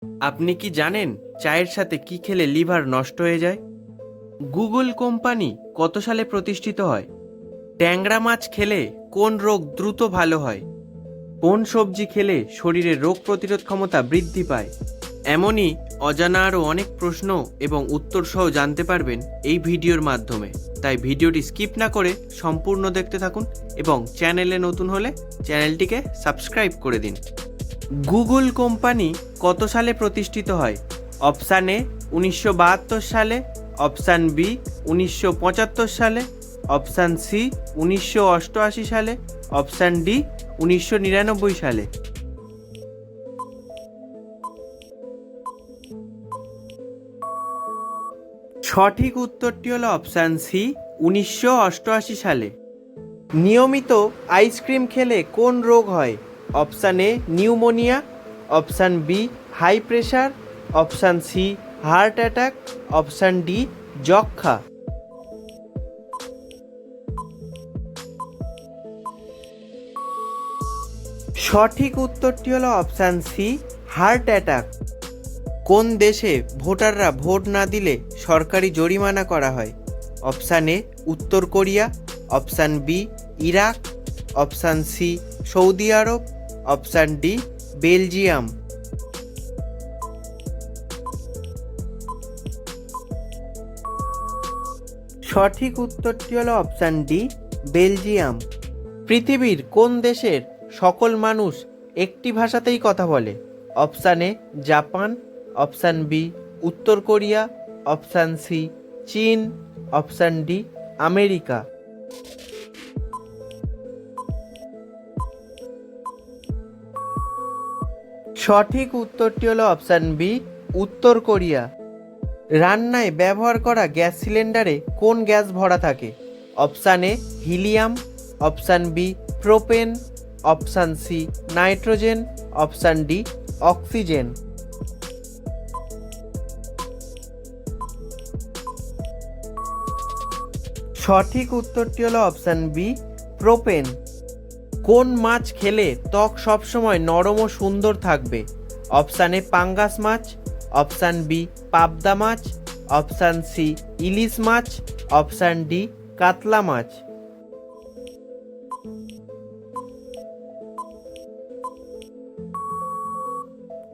আপনি কি জানেন চায়ের সাথে কি খেলে লিভার নষ্ট হয়ে যায়? গুগল কোম্পানি কত সালে প্রতিষ্ঠিত হয়? ট্যাংরা মাছ খেলে কোন রোগ দ্রুত ভালো হয়? কোন সবজি খেলে শরীরের রোগ প্রতিরোধ ক্ষমতা বৃদ্ধি পায়? এমনই অজানা আরও অনেক প্রশ্ন এবং উত্তর সহ জানতে পারবেন এই ভিডিওর মাধ্যমে। তাই ভিডিওটি স্কিপ না করে সম্পূর্ণ দেখতে থাকুন এবং চ্যানেলে নতুন হলে চ্যানেলটিকে সাবস্ক্রাইব করে দিন। গুগল কোম্পানি কত সালে প্রতিষ্ঠিত হয়? অপশান এ 1972 সালে, অপশান বি 1975 সালে, অপশান সি 1988 সালে, অপশান ডি 1999 সালে। সঠিক উত্তরটি হলো অপশান সি 1988 সালে। নিয়মিত আইসক্রিম খেলে কোন রোগ হয়? Option A pneumonia, option B high pressure, option C heart attack, option D যক্ষা। সঠিক উত্তরটি হলো অপশান সি হার্ট অ্যাটাক। কোন দেশে ভোটাররা ভোট না দিলে সরকারি জরিমানা করা হয়? অপশান এ উত্তর Korea, option B Iraq, option C সৌদি আরব, অপশান ডি বেলজিয়াম। সঠিক উত্তরটি হলো অপশান ডি বেলজিয়াম। পৃথিবীর কোন দেশের সকল মানুষ একটি ভাষাতেই কথা বলে? Option A Japan, option B উত্তর কোরিয়া, অপশান সি চীন, অপশান ডি আমেরিকা। সঠিক উত্তরটি হলো অপশান বি উত্তর কোরিয়া। রান্নায় ব্যবহার করা গ্যাস সিলিন্ডারে কোন গ্যাস ভরা থাকে? Option A helium, option B propane, option C nitrogen, option D oxygen. সঠিক উত্তরটি হলো অপশান বি প্রোপেন। কোন মাছ খেলে ত্বক সবসময় নরম ও সুন্দর থাকবে? অপশান এ পাঙ্গাস মাছ, অপশান বি পাবদা মাছ, অপশান সি ইলিশ মাছ, অপশান ডি কাতলা মাছ।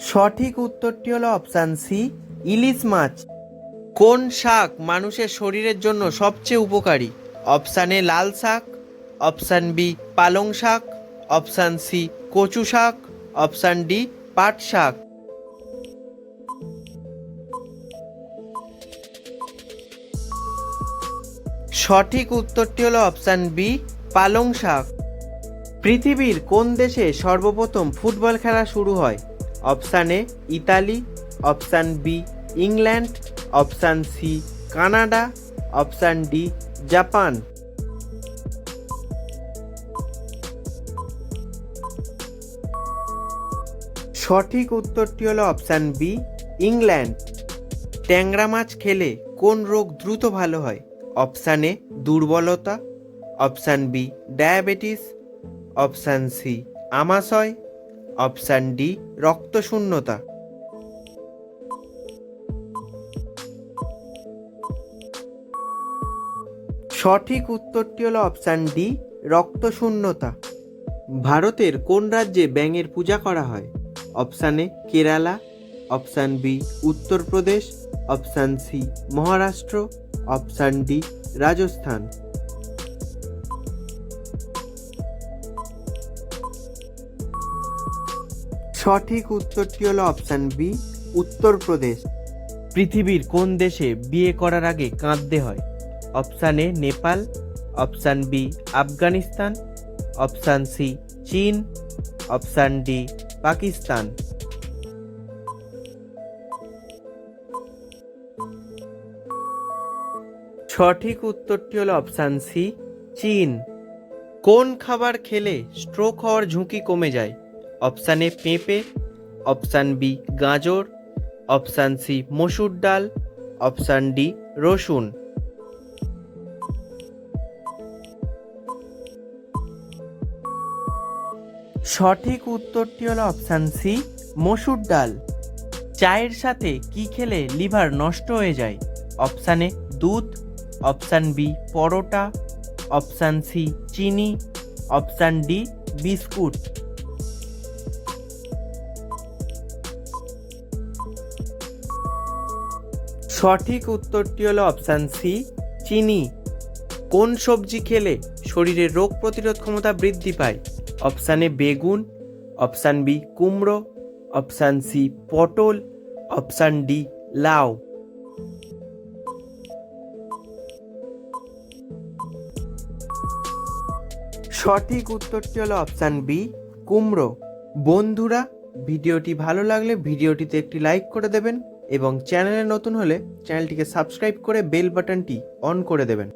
সঠিক উত্তরটি হলো অপশান সি ইলিশ মাছ। কোন শাক মানুষের শরীরের জন্য সবচেয়ে উপকারী? অপশান এ লাল শাক, অপশান বি পালং শাক, অপশান সি কচু শাক, অপশান ডি পাট শাক। সঠিক উত্তরটি হলো অপশান বি পালং শাক। পৃথিবীর কোন দেশে সর্বপ্রথম ফুটবল খেলা শুরু হয়? Option A Italy, option B England, option C Canada, option D Japan. সঠিক উত্তরটি হলো অপশান বি ইংল্যান্ড। ট্যাংরা মাছ খেলে কোন রোগ দ্রুত ভালো হয়? অপশান এ দুর্বলতা, option B diabetes, option C আমাশয়, অপশান ডি রক্তশূন্যতা। সঠিক উত্তরটি হলো অপশান ডি রক্তশূন্যতা। ভারতের কোন রাজ্যে ব্যাঙের পূজা করা হয়? অপশান এ Kerala, option B Uttar Pradesh, option C Maharashtra, option D Rajasthan. সঠিক উত্তরটি হলো অপশান বি উত্তরপ্রদেশ। পৃথিবীর কোন দেশে বিয়ে করার আগে কাঁদতে হয়? Option A Nepal, option B Afghanistan, option C চীন, অপশান ডি পাকিস্তান। সঠিক উত্তরটি হলো অপশান সি চীন। কোন খাবার খেলে স্ট্রোক হওয়ার ঝুঁকি কমে যায়? অপশান এ পেঁপে, অপশান বি গাজর, অপশান সি মসুর ডাল, অপশান ডি রসুন। সঠিক উত্তরটি হলো অপশান সি মসুর ডাল। চায়ের সাথে কি খেলে লিভার নষ্ট হয়ে যায়? অপশান এ দুধ, অপশান বি পরোটা, অপশান সি চিনি, অপশান ডি বিস্কুট। সঠিক উত্তরটি হলো অপশান সি চিনি। কোন সবজি খেলে শরীরে রোগ প্রতিরোধ ক্ষমতা বৃদ্ধি পায়? অপশান এ বেগুন, অপশান বি কুমড়ো, অপশান সি পটল, অপশান ডি লাউ। সঠিক উত্তরটি হলো অপশান বি কুমড়ো। বন্ধুরা, ভিডিওটি ভালো লাগলে ভিডিওটিতে একটি লাইক করে দেবেন এবং চ্যানেলে নতুন হলে চ্যানেলটিকে সাবস্ক্রাইব করে বেল বাটনটি অন করে দেবেন।